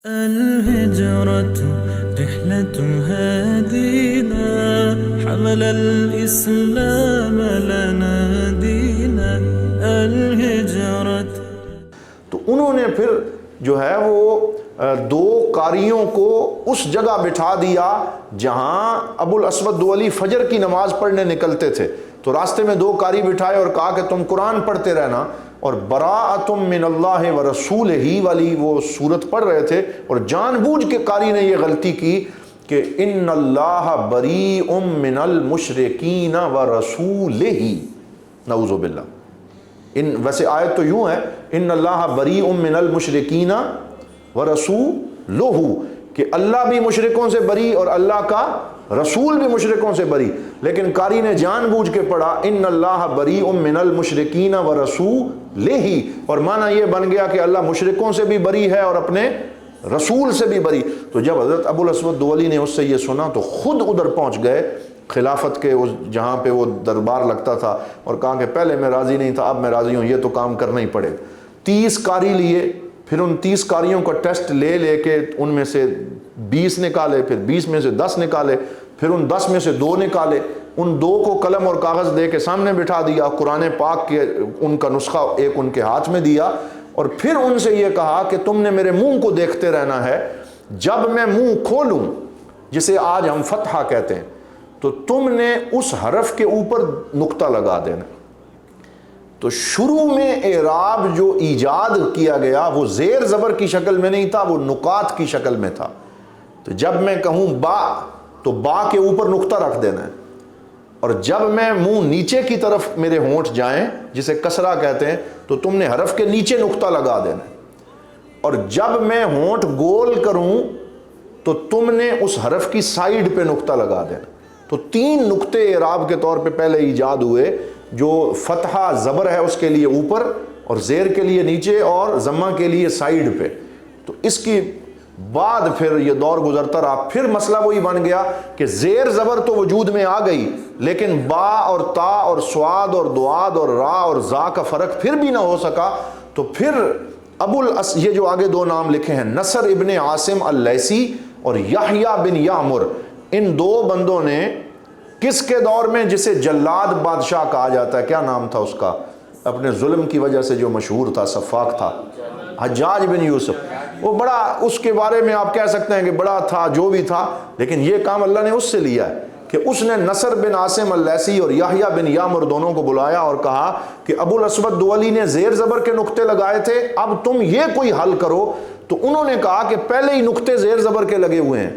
الهجرة رحلة هادينا حمل الإسلام لنا دينا الهجرة. تو انہوں نے پھر جو ہے وہ دو قاریوں کو اس جگہ بٹھا دیا جہاں ابو الاسود دولی فجر کی نماز پڑھنے نکلتے تھے. تو راستے میں دو قاری بٹھائے اور کہا کہ تم قرآن پڑھتے رہنا، اور براءۃ من اللہ و رسولہ والی وہ صورت پڑھ رہے تھے. اور جان بوجھ کے قاری نے یہ غلطی کی کہ ان اللہ بریء من المشرکین و رسولہ، نعوذ باللہ. ویسے آیت تو یوں ہے ان اللہ بریء من المشرکین ورسولہ، کہ اللہ بھی مشرکوں سے بری اور اللہ کا رسول بھی مشرکوں سے بری. لیکن قاری نے جان بوجھ کے پڑھا ان اللہ بریء من المشرکین ورسولہ، اور معنی یہ بن گیا کہ اللہ مشرکوں سے بھی بری ہے اور اپنے رسول سے بھی بری. تو جب حضرت ابو الاسود دولی نے اس سے یہ سنا تو خود ادھر پہنچ گئے خلافت کے اس جہاں پہ وہ دربار لگتا تھا، اور کہا کہ پہلے میں راضی نہیں تھا، اب میں راضی ہوں، یہ تو کام کرنا ہی پڑے. 30 قاری لیے، پھر ان 30 قاریوں کا ٹیسٹ لے کے ان میں سے 20 نکالے، پھر 20 میں سے 10 نکالے، پھر ان 10 میں سے 2 نکالے. ان 2 کو قلم اور کاغذ دے کے سامنے بٹھا دیا، قرآن پاک کے ان کا نسخہ ایک ان کے ہاتھ میں دیا، اور پھر ان سے یہ کہا کہ تم نے میرے منہ کو دیکھتے رہنا ہے. جب میں منہ کھولوں، جسے آج ہم فتحہ کہتے ہیں، تو تم نے اس حرف کے اوپر نقطہ لگا دینا. تو شروع میں اعراب جو ایجاد کیا گیا وہ زیر زبر کی شکل میں نہیں تھا، وہ نقاط کی شکل میں تھا. تو جب میں کہوں با تو با کے اوپر نقطہ رکھ دینا ہے، اور جب میں منہ نیچے کی طرف میرے ہونٹ جائیں جسے کسرہ کہتے ہیں تو تم نے حرف کے نیچے نقطہ لگا دینا ہے، اور جب میں ہونٹ گول کروں تو تم نے اس حرف کی سائیڈ پہ نقطہ لگا دینا. تو 3 نقطے اعراب کے طور پہ پہلے ایجاد ہوئے، جو فتحہ زبر ہے اس کے لیے اوپر، اور زیر کے لیے نیچے، اور ضمہ کے لیے سائیڈ پہ. تو اس کی بعد پھر یہ دور گزرتا رہا. پھر مسئلہ وہی بن گیا کہ زیر زبر تو وجود میں آ گئی، لیکن با اور تا اور سواد اور دواد اور را اور زا کا فرق پھر بھی نہ ہو سکا. تو پھر یہ جو آگے 2 نام لکھے ہیں، نصر ابن عاصم اللیثی اور یحییٰ بن یعمر، ان 2 بندوں نے کس کے دور میں، جسے جلاد بادشاہ کہا جاتا ہے، کیا نام تھا اس کا، اپنے ظلم کی وجہ سے جو مشہور تھا، سفاک تھا، حجاج بن یوسف. وہ بڑا، اس کے بارے میں آپ کہہ سکتے ہیں کہ بڑا تھا، جو بھی تھا، لیکن یہ کام اللہ نے اس سے لیا ہے کہ اس نے نصر بن عاصم اللیثی اور یحییٰ بن یعمر دونوں کو بلایا اور کہا کہ ابو الاسود دولی نے زیر زبر کے نقطے لگائے تھے، اب تم یہ کوئی حل کرو. تو انہوں نے کہا کہ پہلے ہی نقطے زیر زبر کے لگے ہوئے ہیں،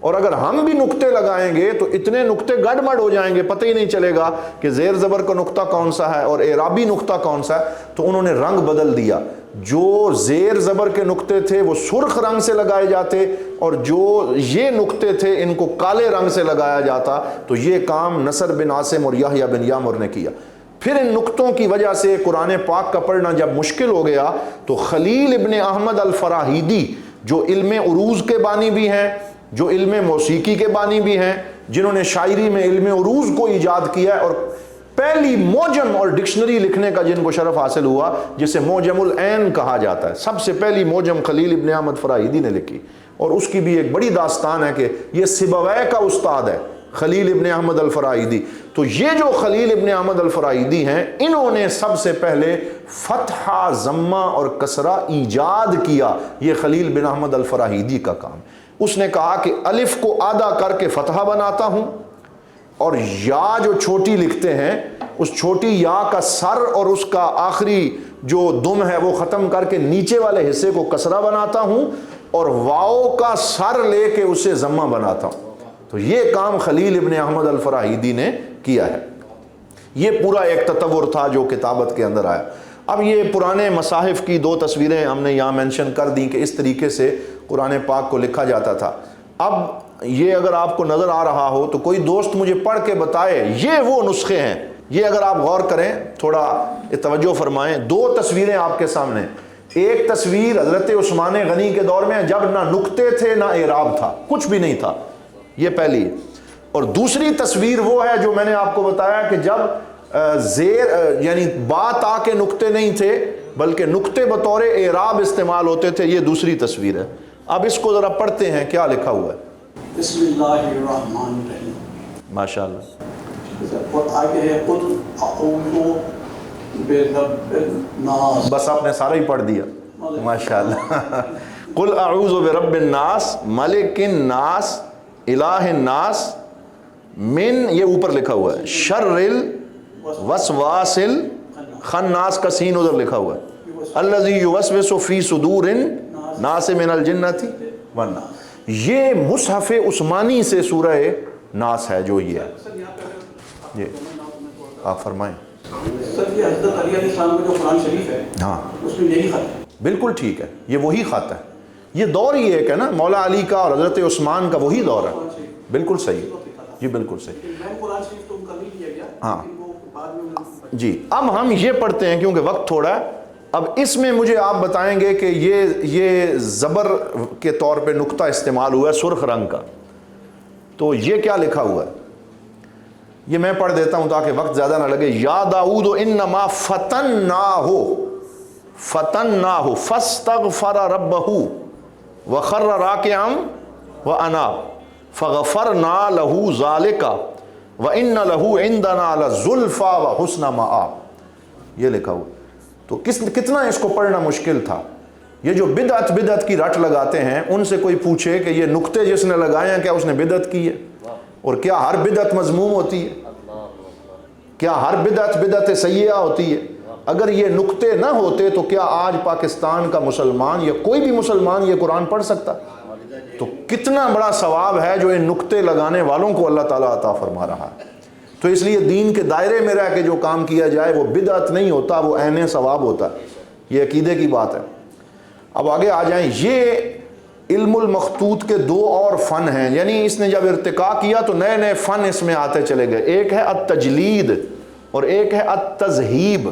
اور اگر ہم بھی نقطے لگائیں گے تو اتنے نقطے گڑبڑ ہو جائیں گے، پتہ ہی نہیں چلے گا کہ زیر زبر کا نقطہ کون سا ہے اور اعرابی نقطہ کون سا ہے. تو انہوں نے رنگ بدل دیا، جو زیر زبر کے نقطے تھے وہ سرخ رنگ سے لگائے جاتے، اور جو یہ نقطے تھے ان کو کالے رنگ سے لگایا جاتا. تو یہ کام نصر بن عاصم اور یحییٰ بن یعمر نے کیا. پھر ان نقطوں کی وجہ سے قرآن پاک کا پڑھنا جب مشکل ہو گیا تو خلیل ابن احمد الفراہیدی، جو علم عروض کے بانی بھی ہیں، جو علم موسیقی کے بانی بھی ہیں، جنہوں نے شاعری میں علم عروض کو ایجاد کیا ہے، اور پہلی موجم اور ڈکشنری لکھنے کا جن کو شرف حاصل ہوا، جسے موجم العین کہا جاتا ہے، سب سے پہلی موجم خلیل ابن احمد فراہیدی نے لکھی. اور اس کی بھی ایک بڑی داستان ہے کہ یہ سیبویہ کا استاد ہے، خلیل ابن احمد الفراہیدی. تو یہ جو خلیل ابن احمد الفراہیدی ہیں، انہوں نے سب سے پہلے فتحہ، ضمہ اور کسرہ ایجاد کیا. یہ خلیل بن احمد الفراہیدی کا کام. اس نے کہا کہ الف کو آدھا کر کے فتحہ بناتا ہوں، اور یا جو چھوٹی لکھتے ہیں اس چھوٹی یا کا سر اور اس کا آخری جو دم ہے وہ ختم کر کے نیچے والے حصے کو کسرہ بناتا ہوں، اور واؤ کا سر لے کے اسے ضمہ بناتا ہوں. تو یہ کام خلیل ابن احمد الفراہیدی نے کیا ہے. یہ پورا ایک تطور تھا جو کتابت کے اندر آیا. اب یہ پرانے مصاحف کی 2 تصویریں ہم نے یہاں مینشن کر دیں کہ اس طریقے سے قرآن پاک کو لکھا جاتا تھا. اب یہ اگر آپ کو نظر آ رہا ہو تو کوئی دوست مجھے پڑھ کے بتائے یہ وہ نسخے ہیں. یہ اگر آپ غور کریں، تھوڑا توجہ فرمائیں، 2 تصویریں آپ کے سامنے. ایک تصویر حضرت عثمان غنی کے دور میں جب نہ نقطے تھے نہ اعراب تھا، کچھ بھی نہیں تھا، یہ پہلی. اور دوسری تصویر وہ ہے جو میں نے آپ کو بتایا کہ جب زیر یعنی با تا کے نقطے نہیں تھے بلکہ نقطے بطور اعراب استعمال ہوتے تھے. یہ دوسری تصویر ہے. اب اس کو ذرا پڑھتے ہیں کیا لکھا ہوا ہے. بسم اللہ الرحمن الرحیم. ماشاء اللہ. اور آگے ہے قل اعوذ برب الناس. بس آپ نے سارا ہی پڑھ دیا. ماشاء اللہ. قل اعوذ برب الناس ملک الناس الہ الناس من، یہ اوپر لکھا ہوا ہے، شر الوسواس الخناس کا سین ادھر لکھا ہوا ہے، الذی یوسوس فی صدور الناس من الجنۃ والناس. یہ مصحف عثمانی سے سورہ ناس ہے جو یہ ہے. یہ آپ فرمائیں. سر یہ حضرت علی علیہ السلام کا جو قرآن شریف ہے ہاں اس میں یہی خط ہے. بالکل ٹھیک ہے، یہ وہی خط ہے. یہ دور ہی ایک ہے نا، مولا علی کا اور حضرت عثمان کا وہی دور ہے. بالکل صحیح، جی بالکل صحیح. میں قرآن شریف تو ان کا نہیں لیا گیا. ہاں وہ بعد میں جی. اب ہم یہ پڑھتے ہیں کیونکہ وقت تھوڑا ہے. اب اس میں مجھے آپ بتائیں گے کہ یہ زبر کے طور پہ نقطہ استعمال ہوا ہے سرخ رنگ کا، تو یہ کیا لکھا ہوا ہے؟ یہ میں پڑھ دیتا ہوں تاکہ وقت زیادہ نہ لگے. یا داؤد انما فتناہ فاستغفر ربہ وخر راکعا واناب فغفرنا له ذلك وان له عندنا لزلفى وحسن مآب. یہ لکھا ہوا. تو کتنا اس کو پڑھنا مشکل تھا. یہ جو بدعت کی رٹ لگاتے ہیں ان سے کوئی پوچھے کہ یہ نقطے جس نے لگائے ہیں کیا اس نے بدعت کی ہے؟ اور کیا ہر بدعت مذموم ہوتی ہے؟ کیا ہر بدعت سیئہ ہوتی ہے؟ اگر یہ نقطے نہ ہوتے تو کیا آج پاکستان کا مسلمان یا کوئی بھی مسلمان یہ قرآن پڑھ سکتا؟ تو کتنا بڑا ثواب ہے جو ان نقطے لگانے والوں کو اللہ تعالیٰ عطا فرما رہا ہے. تو اس لیے دین کے دائرے میں رہ کے جو کام کیا جائے وہ بدعت نہیں ہوتا، وہ عین ثواب ہوتا ہے. یہ عقیدے کی بات ہے. اب آگے آ جائیں. یہ علم المخطوط کے دو اور فن ہیں، یعنی اس نے جب ارتقاء کیا تو نئے نئے فن اس میں آتے چلے گئے. ایک ہے التجلید اور ایک ہے التذہیب.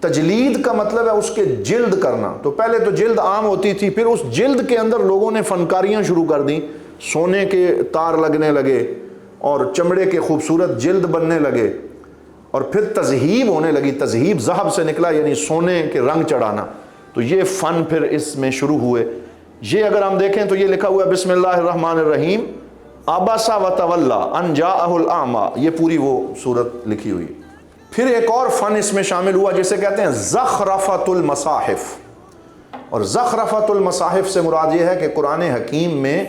تجلید کا مطلب ہے اس کے جلد کرنا. تو پہلے تو جلد عام ہوتی تھی، پھر اس جلد کے اندر لوگوں نے فنکاریاں شروع کر دیں. سونے کے تار لگنے لگے اور چمڑے کے خوبصورت جلد بننے لگے، اور پھر تذہیب ہونے لگی. تذہیب ذہب سے نکلا یعنی سونے کے رنگ چڑھانا. تو یہ فن پھر اس میں شروع ہوئے. یہ اگر ہم دیکھیں تو یہ لکھا ہوا ہے بسم اللہ الرحمن الرحیم عبس وتولی ان جاءہ الاعمی. یہ پوری وہ صورت لکھی ہوئی. پھر ایک اور فن اس میں شامل ہوا جسے کہتے ہیں زخرفۃ المصاحف. اور زخرفۃ المصاحف سے مراد یہ ہے کہ قرآن حکیم میں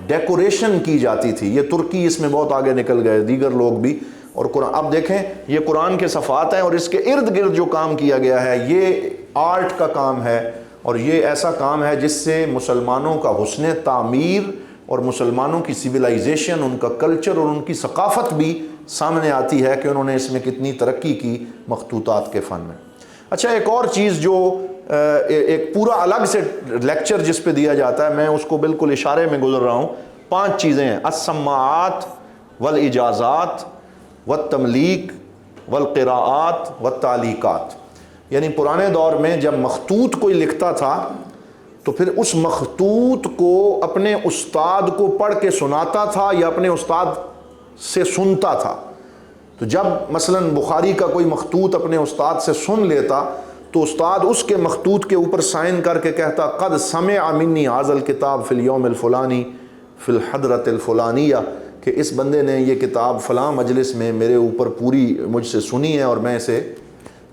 ڈیکوریشن کی جاتی تھی. یہ ترکی اس میں بہت آگے نکل گئے، دیگر لوگ بھی. اور قرآن اب دیکھیں یہ قرآن کے صفحات ہیں اور اس کے ارد گرد جو کام کیا گیا ہے یہ آرٹ کا کام ہے، اور یہ ایسا کام ہے جس سے مسلمانوں کا حسن تعمیر اور مسلمانوں کی سویلائزیشن، ان کا کلچر اور ان کی ثقافت بھی سامنے آتی ہے کہ انہوں نے اس میں کتنی ترقی کی مخطوطات کے فن میں. اچھا ایک اور چیز جو ایک پورا الگ سے لیکچر جس پہ دیا جاتا ہے، میں اس کو بالکل اشارے میں گزر رہا ہوں. 5 چیزیں ہیں: السماعات والاجازات والتملیک والقراءات والتعلیقات. یعنی پرانے دور میں جب مخطوط کوئی لکھتا تھا تو پھر اس مخطوط کو اپنے استاد کو پڑھ کے سناتا تھا یا اپنے استاد سے سنتا تھا. تو جب مثلا بخاری کا کوئی مخطوط اپنے استاد سے سن لیتا تو استاد اس کے مخطوط کے اوپر سائن کر کے کہتا قد سمع منی ھذا الکتاب فی الیوم الفلانی فی الحضرۃ الفلانیہ، کہ اس بندے نے یہ کتاب فلاں مجلس میں میرے اوپر پوری مجھ سے سنی ہے. اور میں اسے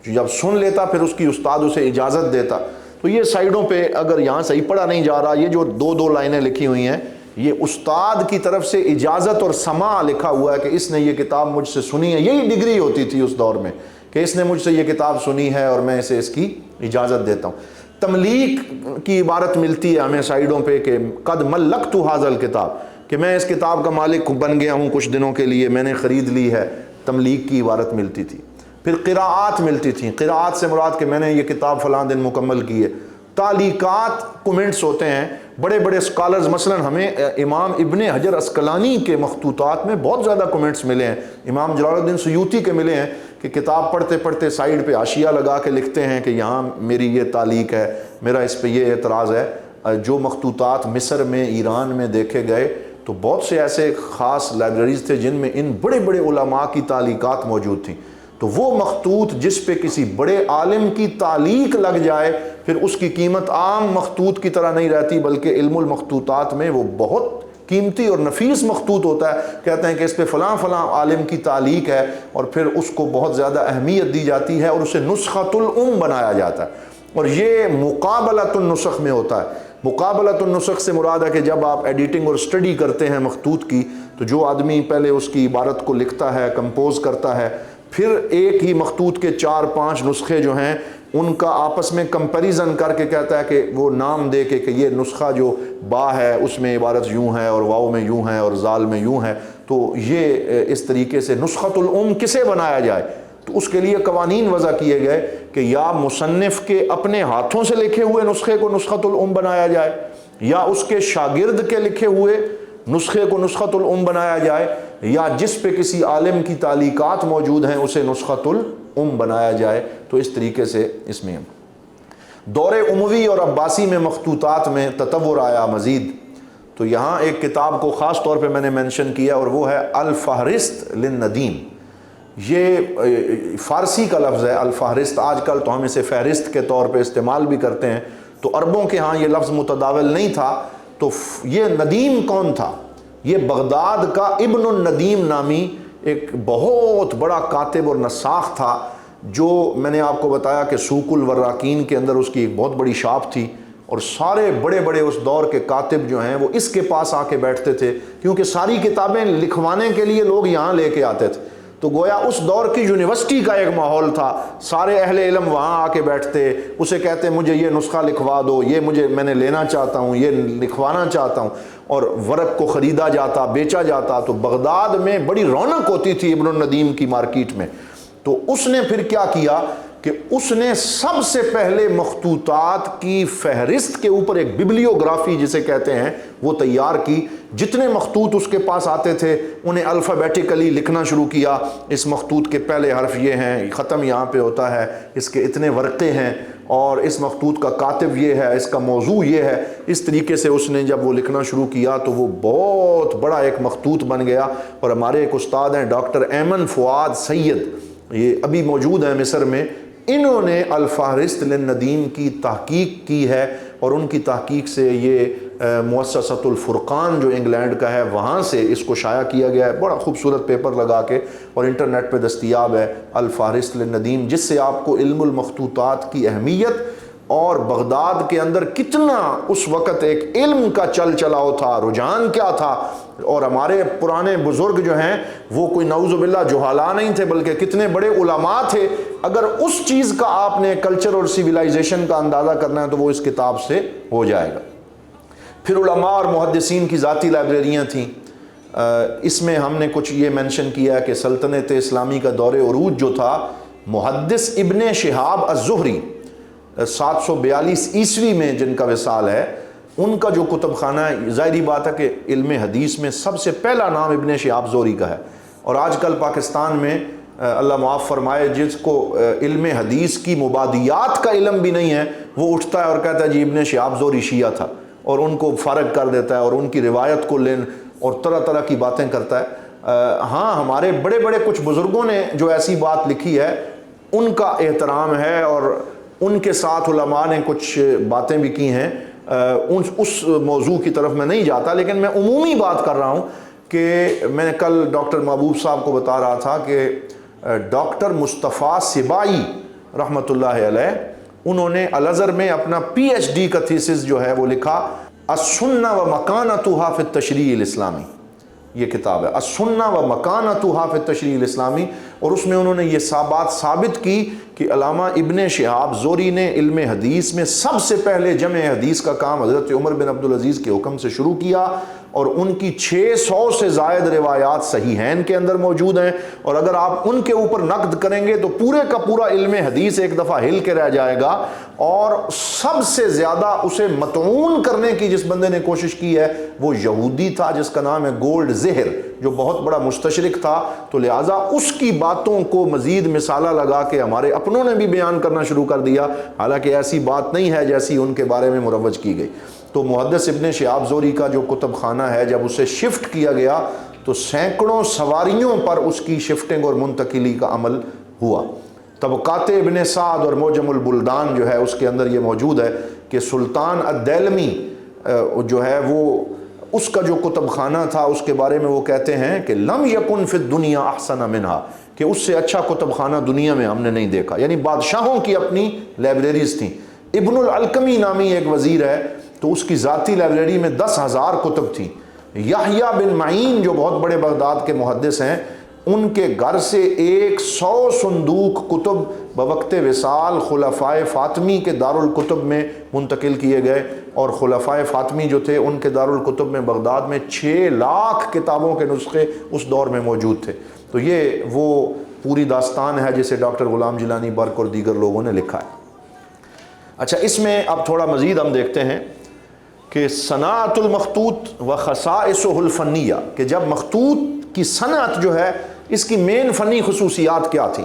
جب سن لیتا پھر اس کی استاد اسے اجازت دیتا. تو یہ سائیڈوں پہ اگر یہاں صحیح پڑھا نہیں جا رہا، یہ جو 2 لائنیں لکھی ہوئی ہیں یہ استاد کی طرف سے اجازت اور سماع لکھا ہوا ہے کہ اس نے یہ کتاب مجھ سے سنی ہے. یہی ڈگری ہوتی تھی اس دور میں کہ اس نے مجھ سے یہ کتاب سنی ہے اور میں اسے اس کی اجازت دیتا ہوں. تملیک کی عبارت ملتی ہے ہمیں سائیڈوں پہ کہ قد ملکت ھذا الکتاب، کہ میں اس کتاب کا مالک بن گیا ہوں کچھ دنوں کے لیے، میں نے خرید لی ہے. تملیک کی عبارت ملتی تھی. پھر قراءات ملتی تھیں. قراءات سے مراد کہ میں نے یہ کتاب فلاں دن مکمل کی ہے. تعلیقات کمنٹس ہوتے ہیں. بڑے بڑے اسکالرز مثلا ہمیں امام ابن حجر عسقلانی کے مخطوطات میں بہت زیادہ کمنٹس ملے ہیں. امام جلال الدین سیوطی کے ملے ہیں کہ کتاب پڑھتے پڑھتے سائیڈ پہ حاشیہ لگا کے لکھتے ہیں کہ یہاں میری یہ تعلیق ہے، میرا اس پہ یہ اعتراض ہے. جو مخطوطات مصر میں، ایران میں دیکھے گئے تو بہت سے ایسے خاص لائبریریز تھے جن میں ان بڑے بڑے علماء کی تعلیقات موجود تھیں. تو وہ مخطوط جس پہ کسی بڑے عالم کی تعلیق لگ جائے پھر اس کی قیمت عام مخطوط کی طرح نہیں رہتی، بلکہ علم المخطوطات میں وہ بہت قیمتی اور نفیس مخطوط ہوتا ہے. کہتے ہیں کہ اس پہ فلاں فلاں عالم کی تعلیق ہے، اور پھر اس کو بہت زیادہ اہمیت دی جاتی ہے اور اسے نسخۃ الام بنایا جاتا ہے. اور یہ مقابلۃ النسخ میں ہوتا ہے. مقابلۃ النسخ سے مراد ہے کہ جب آپ ایڈیٹنگ اور اسٹڈی کرتے ہیں مخطوط کی، تو جو آدمی پہلے اس کی عبارت کو لکھتا ہے، کمپوز کرتا ہے، پھر ایک ہی مخطوط کے 4-5 نسخے جو ہیں ان کا آپس میں کمپیریزن کر کے کہتا ہے کہ وہ نام دے کے کہ یہ نسخہ جو با ہے اس میں عبارت یوں ہے، اور واو میں یوں ہے، اور زال میں یوں ہے، تو یہ اس طریقے سے نسخۃ الام کسے بنایا جائے. تو اس کے لیے قوانین وضع کیے گئے کہ یا مصنف کے اپنے ہاتھوں سے لکھے ہوئے نسخے کو نسخۃ الام بنایا جائے، یا اس کے شاگرد کے لکھے ہوئے نسخے کو نسخۃ الام بنایا جائے، یا جس پہ کسی عالم کی تعلیقات موجود ہیں اسے نسخۃ الام بنایا جائے. تو اس طریقے سے اس میں دور اموی اور عباسی میں مخطوطات میں تطور آیا مزید. تو یہاں ایک کتاب کو خاص طور پہ میں نے مینشن کیا، اور وہ ہے الفہرست للندیم. یہ فارسی کا لفظ ہے الفہرست، آج کل تو ہم اسے فہرست کے طور پہ استعمال بھی کرتے ہیں. تو عربوں کے ہاں یہ لفظ متداول نہیں تھا. تو یہ ندیم کون تھا؟ یہ بغداد کا ابن الندیم نامی ایک بہت بڑا کاتب اور نساخ تھا، جو میں نے آپ کو بتایا کہ سوق الوراقین کے اندر اس کی ایک بہت بڑی شاپ تھی، اور سارے بڑے بڑے اس دور کے کاتب جو ہیں وہ اس کے پاس آ کے بیٹھتے تھے، کیونکہ ساری کتابیں لکھوانے کے لیے لوگ یہاں لے کے آتے تھے. تو گویا اس دور کی یونیورسٹی کا ایک ماحول تھا، سارے اہل علم وہاں آ کے بیٹھتے، اسے کہتے مجھے یہ نسخہ لکھوا دو، یہ میں نے لینا چاہتا ہوں، یہ لکھوانا چاہتا ہوں، اور ورق کو خریدا جاتا، بیچا جاتا. تو بغداد میں بڑی رونق ہوتی تھی ابن الندیم کی مارکیٹ میں. تو اس نے پھر کیا کیا کہ اس نے سب سے پہلے مخطوطات کی فہرست کے اوپر ایک ببلیوگرافی جسے کہتے ہیں وہ تیار کی. جتنے مخطوط اس کے پاس آتے تھے انہیں الفابیٹیکلی لکھنا شروع کیا. اس مخطوط کے پہلے حرف یہ ہیں، ختم یہاں پہ ہوتا ہے، اس کے اتنے ورقے ہیں، اور اس مخطوط کا کاتب یہ ہے، اس کا موضوع یہ ہے. اس طریقے سے اس نے جب وہ لکھنا شروع کیا تو وہ بہت بڑا ایک مخطوط بن گیا. اور ہمارے ایک استاد ہیں ڈاکٹر ایمن فؤاد سید، یہ ابھی موجود ہیں مصر میں، انہوں نے الفہرست للندیم کی تحقیق کی ہے، اور ان کی تحقیق سے یہ مؤسسۃ الفرقان جو انگلینڈ کا ہے وہاں سے اس کو شائع کیا گیا ہے، بڑا خوبصورت پیپر لگا کے، اور انٹرنیٹ پہ دستیاب ہے الفہرست للندیم، جس سے آپ کو علم المخطوطات کی اہمیت اور بغداد کے اندر کتنا اس وقت ایک علم کا چل چلاؤ تھا، رجحان کیا تھا. اور ہمارے پرانے بزرگ جو ہیں وہ کوئی نعوذ باللہ جہالا نہیں تھے، بلکہ کتنے بڑے علماء تھے. اگر اس چیز کا آپ نے کلچر اور سویلائزیشن کا اندازہ کرنا ہے تو وہ اس کتاب سے ہو جائے گا. پھر علماء اور محدثین کی ذاتی لائبریریاں تھیں. اس میں ہم نے کچھ یہ مینشن کیا کہ سلطنت اسلامی کا دور عروج جو تھا، محدث ابن شہاب الزہری 742 عیسوی میں جن کا وصال ہے، ان کا جو کتب خانہ ہے، ظاہری بات ہے کہ علم حدیث میں سب سے پہلا نام ابن شہاب زہری کا ہے. اور آج کل پاکستان میں اللہ معاف فرمائے جس کو علم حدیث کی مبادیات کا علم بھی نہیں ہے، وہ اٹھتا ہے اور کہتا ہے جی ابن شہاب زہری شیعہ تھا، اور ان کو فارغ کر دیتا ہے اور ان کی روایت کو لین اور طرح طرح کی باتیں کرتا ہے. ہاں ہمارے بڑے بڑے کچھ بزرگوں نے جو ایسی بات لکھی ہے ان کا احترام ہے، اور ان کے ساتھ علماء نے کچھ باتیں بھی کی ہیں. اس موضوع کی طرف میں نہیں جاتا، لیکن میں عمومی بات کر رہا ہوں کہ میں نے کل ڈاکٹر محبوب صاحب کو بتا رہا تھا کہ ڈاکٹر مصطفیٰ سبائی رحمۃ اللہ علیہ، انہوں نے الازہر میں اپنا پی ایچ ڈی کا تھیسس جو ہے وہ لکھا السنہ و مکانتها فی التشریع الاسلامی. یہ کتاب ہے السنہ و مکانتها فی التشریع الاسلامی، اور اس میں انہوں نے یہ بات ثابت کی کہ علامہ ابن شہاب زہری نے علم حدیث میں سب سے پہلے جمع حدیث کا کام حضرت عمر بن عبدالعزیز کے حکم سے شروع کیا، اور ان کی 600 سے زائد روایات صحیحین کے اندر موجود ہیں. اور اگر آپ ان کے اوپر نقد کریں گے تو پورے کا پورا علم حدیث ایک دفعہ ہل کے رہ جائے گا. اور سب سے زیادہ اسے مطعون کرنے کی جس بندے نے کوشش کی ہے وہ یہودی تھا جس کا نام ہے گولڈ زہر، جو بہت بڑا مستشرق تھا. تو لہٰذا اس کی باتوں کو مزید مثالہ لگا کے ہمارے اپنوں نے بھی بیان کرنا شروع کر دیا، حالانکہ ایسی بات نہیں ہے جیسی ان کے بارے میں مروج کی گئی. تو محدث ابن شہاب زہری کا جو کتب خانہ ہے جب اسے شفٹ کیا گیا تو سینکڑوں سواریوں پر اس کی شفٹنگ اور منتقلی کا عمل ہوا۔ طبقات ابن سعد اور موجم البلدان جو ہے اس کے اندر یہ موجود ہے کہ سلطان الدیلمی جو ہے وہ اس کا جو کتب خانہ تھا اس کے بارے میں وہ کہتے ہیں کہ لم یکن فی الدنیا احسن منہا، کہ اس سے اچھا کتب خانہ دنیا میں ہم نے نہیں دیکھا، یعنی بادشاہوں کی اپنی لائبریریز تھیں۔ ابن العلقمی نامی ایک وزیر ہے تو اس کی ذاتی لائبریری میں 10,000 کتب تھیں۔ یحییٰ بن معین جو بہت بڑے بغداد کے محدث ہیں، ان کے گھر سے 100 صندوق کتب بوقت وصال خلفائے فاطمی کے دارالکتب میں منتقل کیے گئے، اور خلفائے فاطمی جو تھے ان کے دارالکتب میں بغداد میں 6 لاکھ کتابوں کے نسخے اس دور میں موجود تھے۔ تو یہ وہ پوری داستان ہے جسے ڈاکٹر غلام جیلانی برق اور دیگر لوگوں نے لکھا ہے۔ اچھا، اس میں اب تھوڑا مزید ہم دیکھتے ہیں کہ صناعت المخطوط و خصائصہ الفنیہ، کہ جب مخطوط کی صنعت جو ہے اس کی مین فنی خصوصیات کیا تھی،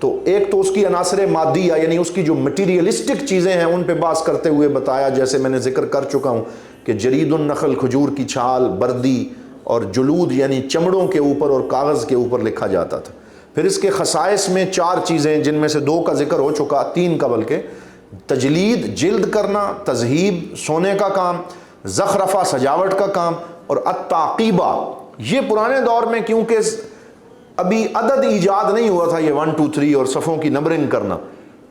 تو ایک تو اس کی عناصر مادیہ یعنی اس کی جو مٹیریلسٹک چیزیں ہیں ان پہ بحث کرتے ہوئے بتایا، جیسے میں نے ذکر کر چکا ہوں کہ جرید النخل کھجور کی چھال، بردی اور جلود یعنی چمڑوں کے اوپر اور کاغذ کے اوپر لکھا جاتا تھا۔ پھر اس کے خصائص میں 4 چیزیں جن میں سے 2 کا ذکر ہو چکا، 3 کا بلکہ، تجلید جلد کرنا، تذہیب سونے کا کام، زخرفہ سجاوٹ کا کام، اور التعقیبہ۔ یہ پرانے دور میں کیونکہ ابھی عدد ایجاد نہیں ہوا تھا، یہ 1 2 3 اور صفوں کی نمبرنگ کرنا،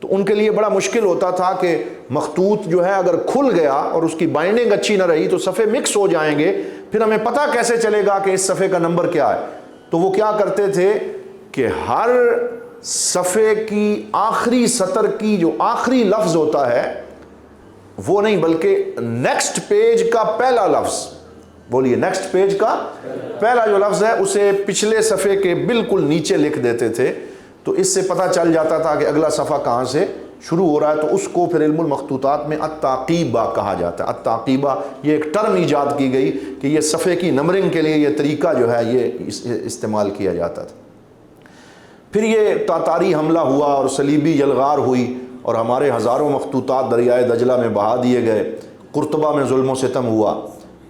تو ان کے لیے بڑا مشکل ہوتا تھا کہ مخطوط جو ہے اگر کھل گیا اور اس کی بائنڈنگ اچھی نہ رہی تو صفحے مکس ہو جائیں گے، پھر ہمیں پتہ کیسے چلے گا کہ اس صفحے کا نمبر کیا ہے۔ تو وہ کیا کرتے تھے کہ ہر صفحے کی آخری سطر کی جو آخری لفظ ہوتا ہے وہ نہیں بلکہ نیکسٹ پیج کا پہلا لفظ، بولیے نیکسٹ پیج کا پہلا جو لفظ ہے اسے پچھلے صفحے کے بالکل نیچے لکھ دیتے تھے، تو اس سے پتہ چل جاتا تھا کہ اگلا صفحہ کہاں سے شروع ہو رہا ہے۔ تو اس کو پھر علم المخطوطات میں التعقیبہ کہا جاتا ہے۔ التعقیبہ یہ ایک ٹرم ایجاد کی گئی کہ یہ صفحے کی نمبرنگ کے لیے یہ طریقہ جو ہے یہ استعمال کیا جاتا تھا۔ پھر یہ تاتاری حملہ ہوا اور صلیبی یلغار ہوئی اور ہمارے ہزاروں مخطوطات دریائے دجلہ میں بہا دیے گئے، قرطبہ میں ظلم و ستم ہوا،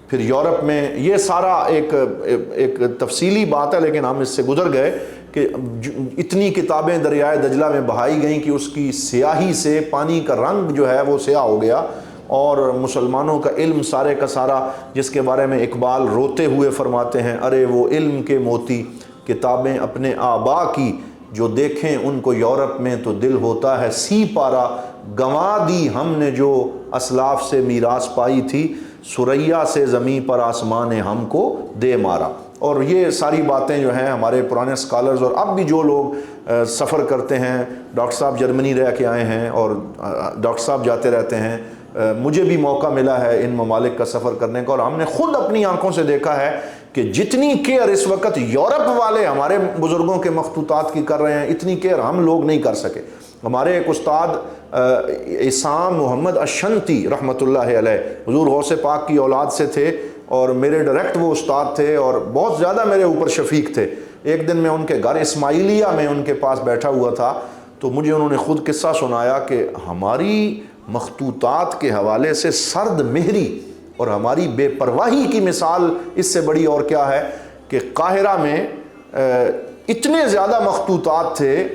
پھر یورپ میں، یہ سارا ایک تفصیلی بات ہے لیکن ہم اس سے گزر گئے کہ اتنی کتابیں دریائے دجلہ میں بہائی گئیں کہ اس کی سیاہی سے پانی کا رنگ جو ہے وہ سیاہ ہو گیا، اور مسلمانوں کا علم سارے کا سارا، جس کے بارے میں اقبال روتے ہوئے فرماتے ہیں، ارے وہ علم کے موتی کتابیں اپنے آبا کی، جو دیکھیں ان کو یورپ میں تو دل ہوتا ہے سی پارا، گنوا دی ہم نے جو اسلاف سے میراث پائی تھی، سریا سے زمیں پر آسمان نے ہم کو دے مارا۔ اور یہ ساری باتیں جو ہیں ہمارے پرانے اسکالرز اور اب بھی جو لوگ سفر کرتے ہیں، ڈاکٹر صاحب جرمنی رہ کے آئے ہیں اور ڈاکٹر صاحب جاتے رہتے ہیں، مجھے بھی موقع ملا ہے ان ممالک کا سفر کرنے کا، اور ہم نے خود اپنی آنکھوں سے دیکھا ہے کہ جتنی کیئر اس وقت یورپ والے ہمارے بزرگوں کے مخطوطات کی کر رہے ہیں، اتنی کیئر ہم لوگ نہیں کر سکے۔ ہمارے ایک استاد عصام محمد اشنتی رحمۃ اللہ علیہ حضور غوث پاک کی اولاد سے تھے، اور میرے ڈائریکٹ وہ استاد تھے اور بہت زیادہ میرے اوپر شفیق تھے۔ ایک دن میں ان کے گھر اسماعیلیہ میں ان کے پاس بیٹھا ہوا تھا، تو مجھے انہوں نے خود قصہ سنایا کہ ہماری مخطوطات کے حوالے سے سرد مہری اور ہماری بے پرواہی کی مثال اس سے بڑی اور کیا ہے کہ قاہرہ میں اتنے زیادہ مخطوطات تھے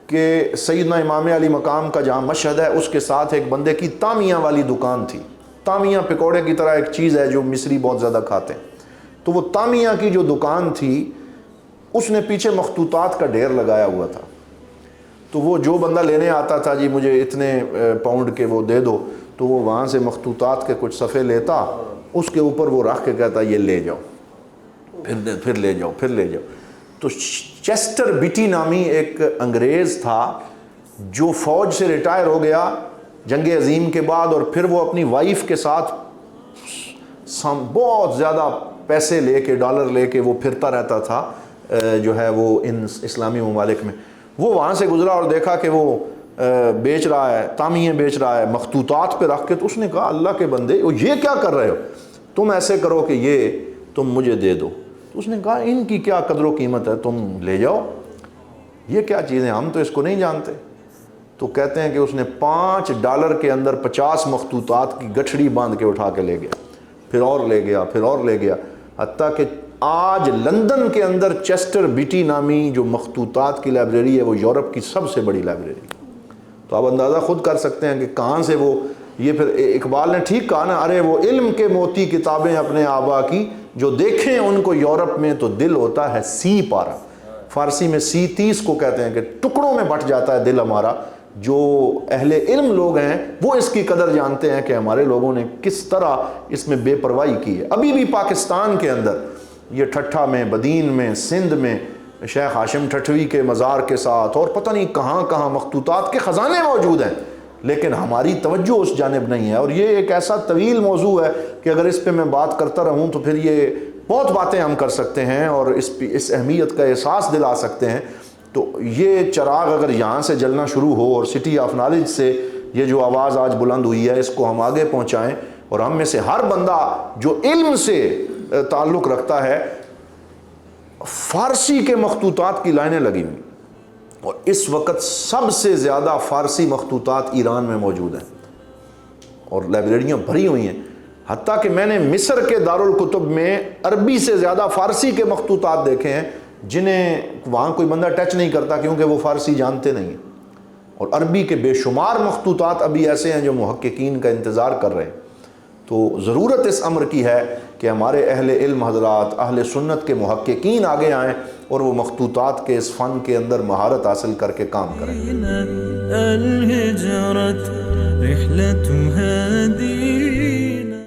کہ سیدنا امام علی مقام کا جہاں مشہد ہے اس کے ساتھ ایک بندے کی تامیاں والی دکان تھی۔ تامیاں پکوڑے کی طرح ایک چیز ہے جو مصری بہت زیادہ کھاتے ہیں، تو وہ تامیاں کی جو دکان تھی اس نے پیچھے مخطوطات کا ڈھیر لگایا ہوا تھا، تو وہ جو بندہ لینے آتا تھا جی مجھے اتنے پاؤنڈ کے وہ دے دو، تو وہ وہاں سے مخطوطات کے کچھ صفحے لیتا، اس کے اوپر وہ رکھ کے کہتا یہ لے جاؤ، پھر لے جاؤ، پھر لے جاؤ۔ تو چیسٹر بیٹی نامی ایک انگریز تھا جو فوج سے ریٹائر ہو گیا جنگ عظیم کے بعد، اور پھر وہ اپنی وائف کے ساتھ بہت زیادہ پیسے لے کے، ڈالر لے کے وہ پھرتا رہتا تھا جو ہے وہ ان اسلامی ممالک میں۔ وہ وہاں سے گزرا اور دیکھا کہ وہ بیچ رہا ہے، تامیاں بیچ رہا ہے مخطوطات پہ رکھ کے، تو اس نے کہا اللہ کے بندے یہ کیا کر رہے ہو، تم ایسے کرو کہ یہ تم مجھے دے دو۔ تو اس نے کہا ان کی کیا قدر و قیمت ہے، تم لے جاؤ، یہ کیا چیزیں ہم تو اس کو نہیں جانتے۔ تو کہتے ہیں کہ اس نے $5 کے اندر 50 مخطوطات کی گٹھڑی باندھ کے اٹھا کے لے گیا، پھر اور لے گیا، پھر اور لے گیا، حتیٰ کہ آج لندن کے اندر چیسٹر بیٹی نامی جو مخطوطات کی لائبریری ہے وہ یورپ کی سب سے بڑی لائبریری ہے. تو آپ اندازہ خود کر سکتے ہیں کہ کہاں سے وہ یہ پھر اقبال نے ٹھیک کہا نا، ارے وہ علم کے موتی کتابیں اپنے آبا کی، جو دیکھیں ان کو یورپ میں تو دل ہوتا ہے سی پارا. فارسی میں سی 30 کو کہتے ہیں کہ ٹکڑوں میں بٹ جاتا ہے دل ہمارا. جو اہل علم لوگ ہیں وہ اس کی قدر جانتے ہیں کہ ہمارے لوگوں نے کس طرح اس میں بے پرواہی کی ہے. ابھی بھی پاکستان کے اندر یہ ٹھٹھا میں، بدین میں، سندھ میں شیخ ہاشم ٹھٹوی کے مزار کے ساتھ اور پتہ نہیں کہاں کہاں مخطوطات کے خزانے موجود ہیں، لیکن ہماری توجہ اس جانب نہیں ہے. اور یہ ایک ایسا طویل موضوع ہے کہ اگر اس پہ میں بات کرتا رہوں تو پھر یہ بہت باتیں ہم کر سکتے ہیں اور اس اہمیت کا احساس دلا سکتے ہیں. تو یہ چراغ اگر یہاں سے جلنا شروع ہو اور سٹی آف نالج سے یہ جو آواز آج بلند ہوئی ہے اس کو ہم آگے پہنچائیں، اور ہم میں سے ہر بندہ جو علم سے تعلق رکھتا ہے، فارسی کے مخطوطات کی لائنیں لگی ہوئی، اور اس وقت سب سے زیادہ فارسی مخطوطات ایران میں موجود ہیں اور لائبریریاں بھری ہوئی ہیں. حتیٰ کہ میں نے مصر کے دارالکتب میں عربی سے زیادہ فارسی کے مخطوطات دیکھے ہیں جنہیں وہاں کوئی بندہ ٹچ نہیں کرتا کیونکہ وہ فارسی جانتے نہیں ہیں. اور عربی کے بے شمار مخطوطات ابھی ایسے ہیں جو محققین کا انتظار کر رہے ہیں. تو ضرورت اس امر کی ہے کہ ہمارے اہل علم حضرات، اہل سنت کے محققین آگے آئیں اور وہ مخطوطات کے اس فن کے اندر مہارت حاصل کر کے کام کریں. الهجرة رحلة هادي